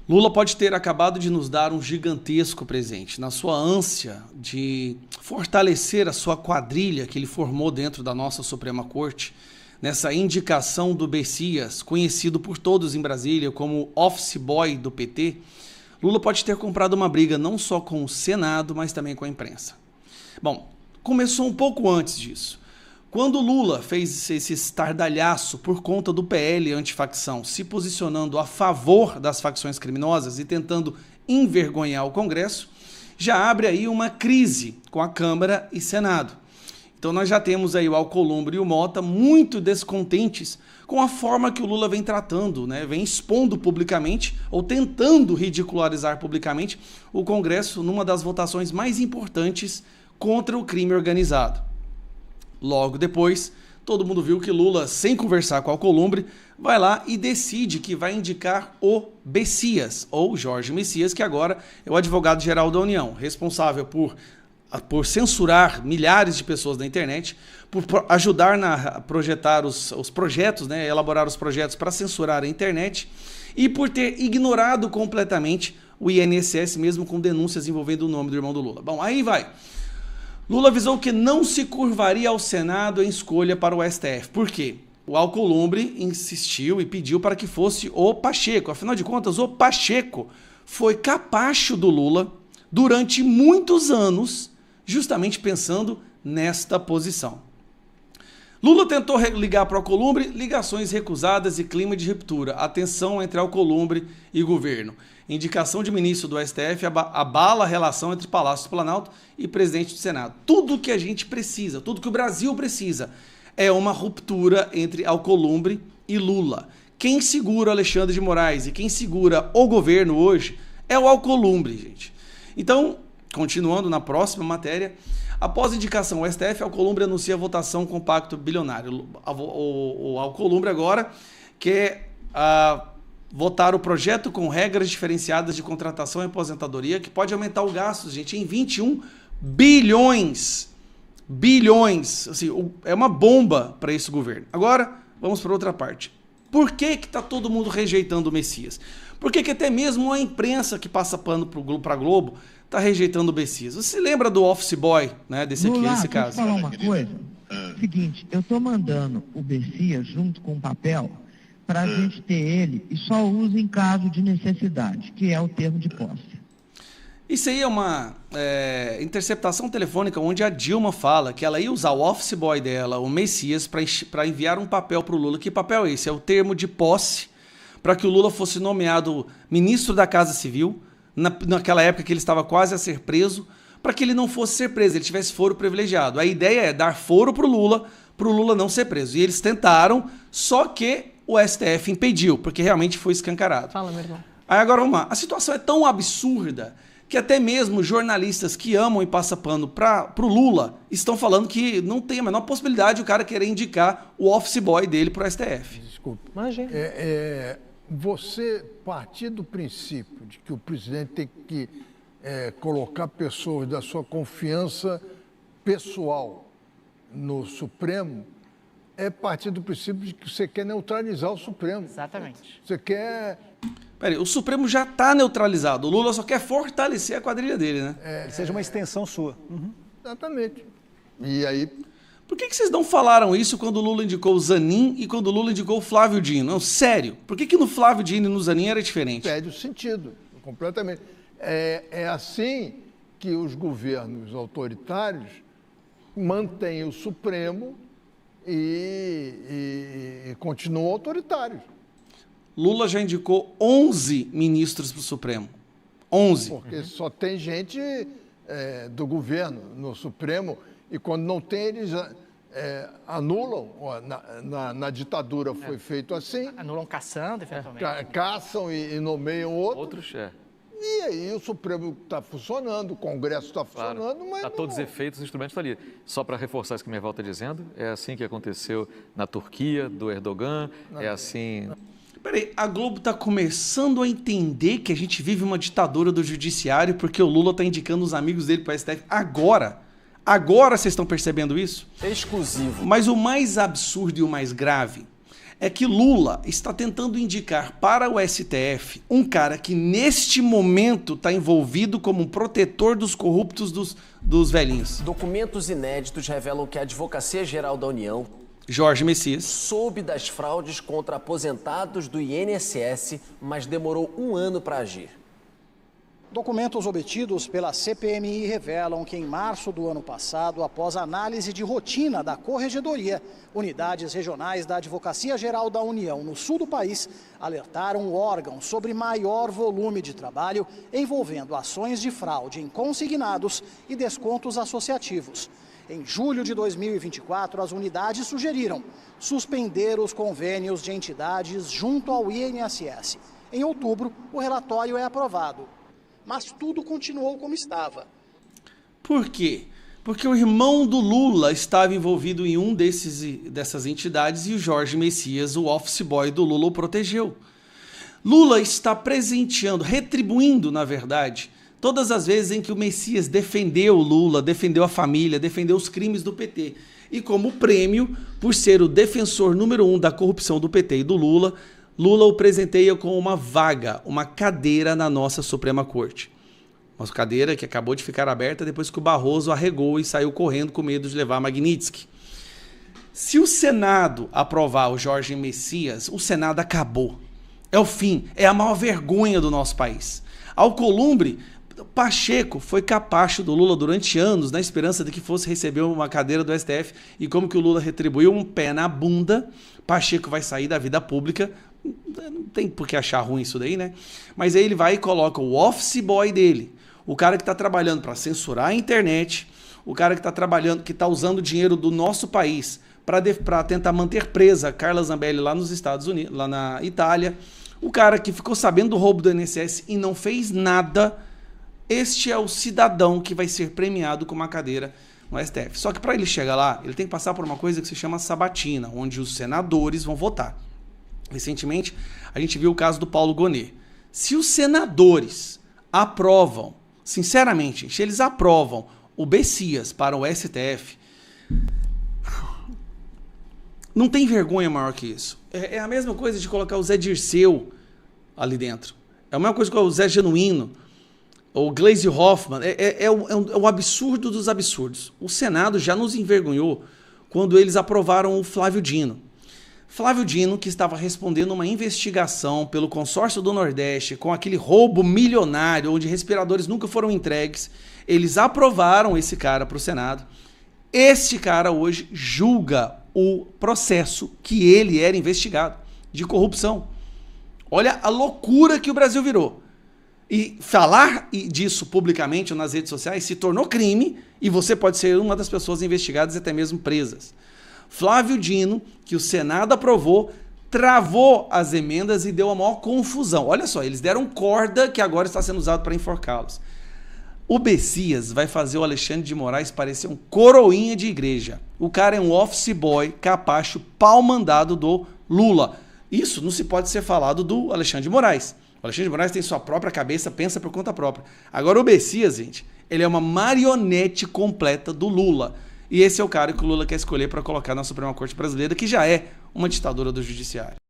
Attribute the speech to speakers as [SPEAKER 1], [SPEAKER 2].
[SPEAKER 1] Lula pode ter acabado de nos dar um gigantesco presente. Na sua ânsia de fortalecer a sua quadrilha que ele formou dentro da nossa Suprema Corte, nessa indicação do Bessias, conhecido por todos em Brasília como office boy do PT, Lula pode ter comprado uma briga não só com o Senado, mas também com a imprensa. Bom, começou um pouco antes disso. Quando Lula fez esse estardalhaço por conta do PL antifacção, se posicionando a favor das facções criminosas e tentando envergonhar o Congresso, já abre aí uma crise com a Câmara e Senado. Então nós já temos aí o Alcolumbre e o Mota muito descontentes com a forma que o Lula vem tratando, né? Vem expondo publicamente ou tentando ridicularizar publicamente o Congresso numa das votações mais importantes contra o crime organizado. Logo depois, todo mundo viu que Lula, sem conversar com o Alcolumbre, vai lá e decide que vai indicar o Bessias, ou Jorge Messias, que agora é o advogado-geral da União, responsável por censurar milhares de pessoas na internet, por ajudar a projetar os projetos, né, elaborar os projetos para censurar a internet, e por ter ignorado completamente o INSS, mesmo com denúncias envolvendo o nome do irmão do Lula. Bom, aí vai. Lula avisou que não se curvaria ao Senado em escolha para o STF. Por quê? O Alcolumbre insistiu e pediu para que fosse o Pacheco. Afinal de contas, o Pacheco foi capacho do Lula durante muitos anos, justamente pensando nesta posição. Lula tentou ligar para o Alcolumbre, ligações recusadas e clima de ruptura. A tensão entre Alcolumbre e governo. Indicação de ministro do STF abala a relação entre Palácio do Planalto e presidente do Senado. Tudo que a gente precisa, tudo que o Brasil precisa é uma ruptura entre Alcolumbre e Lula. Quem segura Alexandre de Moraes e quem segura o governo hoje é o Alcolumbre, gente. Então, continuando na próxima matéria, após a indicação ao STF, Alcolumbre anuncia a votação com o pacto bilionário. O Alcolumbre agora quer votar o projeto com regras diferenciadas de contratação e aposentadoria, que pode aumentar o gasto, gente, em 21 bilhões. Bilhões. Assim, é uma bomba para esse governo. Agora, vamos para outra parte. Por que está todo mundo rejeitando o Messias? Por que até mesmo a imprensa que passa pano para a Globo está rejeitando o Messias? Você se lembra do office boy, né, desse caso?
[SPEAKER 2] Falar uma coisa. Seguinte, eu estou mandando o Messias junto com o papel para a gente ter ele e só usa em caso de necessidade, que é o termo de posse.
[SPEAKER 1] Isso aí é uma interceptação telefônica onde a Dilma fala que ela ia usar o office boy dela, o Messias, para enviar um papel para o Lula. Que papel é esse? É o termo de posse para que o Lula fosse nomeado ministro da Casa Civil, naquela época que ele estava quase a ser preso, para que ele não fosse ser preso, ele tivesse foro privilegiado. A ideia é dar foro para o Lula não ser preso. E eles tentaram, só que o STF impediu, porque realmente foi escancarado.
[SPEAKER 3] Fala, meu irmão.
[SPEAKER 1] Aí agora vamos lá. A situação é tão absurda que até mesmo jornalistas que amam e passam pano para o Lula estão falando que não tem a menor possibilidade de o cara querer indicar o office boy dele para o STF.
[SPEAKER 4] Desculpa.
[SPEAKER 3] Imagina.
[SPEAKER 4] Você partir do princípio de que o presidente tem que colocar pessoas da sua confiança pessoal no Supremo é partir do princípio de que você quer neutralizar o Supremo.
[SPEAKER 3] Exatamente.
[SPEAKER 4] Você quer...
[SPEAKER 1] Peraí, o Supremo já está neutralizado. O Lula só quer fortalecer a quadrilha dele, né?
[SPEAKER 5] Que seja uma extensão sua.
[SPEAKER 4] Uhum. Exatamente. E aí...
[SPEAKER 1] Por que vocês não falaram isso quando o Lula indicou o Zanin e quando o Lula indicou o Flávio Dino? Não, sério. Por que no Flávio Dino e no Zanin era diferente?
[SPEAKER 4] Perde o sentido, completamente. É assim que os governos autoritários mantêm o Supremo e continuam autoritários.
[SPEAKER 1] Lula já indicou 11 ministros para o Supremo. 11.
[SPEAKER 4] Porque só tem gente do governo no Supremo e quando não tem, eles anulam. Na ditadura foi feito assim.
[SPEAKER 3] Anulam caçando, eventualmente.
[SPEAKER 4] Caçam e nomeiam outros.
[SPEAKER 6] Outros,
[SPEAKER 4] E aí o Supremo está funcionando, o Congresso está funcionando, mas
[SPEAKER 6] a todos os efeitos, os instrumentos estão ali. Só para reforçar isso que minha volta está dizendo, é assim que aconteceu na Turquia, do Erdogan, é assim...
[SPEAKER 1] Peraí, a Globo está começando a entender que a gente vive uma ditadura do judiciário porque o Lula está indicando os amigos dele para o STF agora. Agora vocês estão percebendo isso?
[SPEAKER 5] Exclusivo.
[SPEAKER 1] Mas o mais absurdo e o mais grave é que Lula está tentando indicar para o STF um cara que neste momento está envolvido como um protetor dos corruptos dos velhinhos.
[SPEAKER 5] Documentos inéditos revelam que a Advocacia Geral da União,
[SPEAKER 1] Jorge Messias,
[SPEAKER 5] soube das fraudes contra aposentados do INSS, mas demorou 1 ano para agir.
[SPEAKER 7] Documentos obtidos pela CPMI revelam que em março do ano passado, após análise de rotina da Corregedoria, unidades regionais da Advocacia Geral da União no sul do país alertaram o órgão sobre maior volume de trabalho envolvendo ações de fraude em consignados e descontos associativos. Em julho de 2024, as unidades sugeriram suspender os convênios de entidades junto ao INSS. Em outubro, o relatório é aprovado. Mas tudo continuou como estava.
[SPEAKER 1] Por quê? Porque o irmão do Lula estava envolvido em dessas entidades e o Jorge Messias, o office boy do Lula, o protegeu. Lula está presenteando, retribuindo, na verdade, todas as vezes em que o Messias defendeu o Lula, defendeu a família, defendeu os crimes do PT. E como prêmio, por ser o defensor número 1 da corrupção do PT e do Lula, Lula o presenteia com uma vaga, uma cadeira na nossa Suprema Corte. Uma cadeira que acabou de ficar aberta depois que o Barroso arregou e saiu correndo com medo de levar Magnitsky. Se o Senado aprovar o Jorge Messias, o Senado acabou. É o fim, é a maior vergonha do nosso país. Alcolumbre, Pacheco foi capacho do Lula durante anos na esperança de que fosse receber uma cadeira do STF e como que o Lula retribuiu um pé na bunda, Pacheco vai sair da vida pública. Não tem por que achar ruim isso daí, né? Mas aí ele vai e coloca o office boy dele, o cara que está trabalhando para censurar a internet, o cara que está trabalhando, que está usando o dinheiro do nosso país para tentar manter presa Carla Zambelli lá nos Estados Unidos, lá na Itália, o cara que ficou sabendo do roubo do INSS e não fez nada. Este é o cidadão que vai ser premiado com uma cadeira no STF. Só que para ele chegar lá, ele tem que passar por uma coisa que se chama sabatina, onde os senadores vão votar. Recentemente, a gente viu o caso do Paulo Gonet. Se os senadores aprovam, sinceramente, se eles aprovam o Messias para o STF, não tem vergonha maior que isso. É a mesma coisa de colocar o Zé Dirceu ali dentro. É a mesma coisa que o Zé Genuíno, ou Gleisi Hoffmann. É um absurdo dos absurdos. O Senado já nos envergonhou quando eles aprovaram o Flávio Dino. Flávio Dino, que estava respondendo uma investigação pelo consórcio do Nordeste com aquele roubo milionário, onde respiradores nunca foram entregues, eles aprovaram esse cara para o Senado. Este cara hoje julga o processo que ele era investigado de corrupção. Olha a loucura que o Brasil virou. E falar disso publicamente ou nas redes sociais se tornou crime e você pode ser uma das pessoas investigadas e até mesmo presas. Flávio Dino, que o Senado aprovou, travou as emendas e deu a maior confusão. Olha só, eles deram corda que agora está sendo usado para enforcá-los. O Messias vai fazer o Alexandre de Moraes parecer um coroinha de igreja. O cara é um office boy, capacho, pau mandado do Lula. Isso não se pode ser falado do Alexandre de Moraes. O Alexandre de Moraes tem sua própria cabeça, pensa por conta própria. Agora o Messias, gente, ele é uma marionete completa do Lula. E esse é o cara que o Lula quer escolher para colocar na Suprema Corte Brasileira, que já é uma ditadura do judiciário.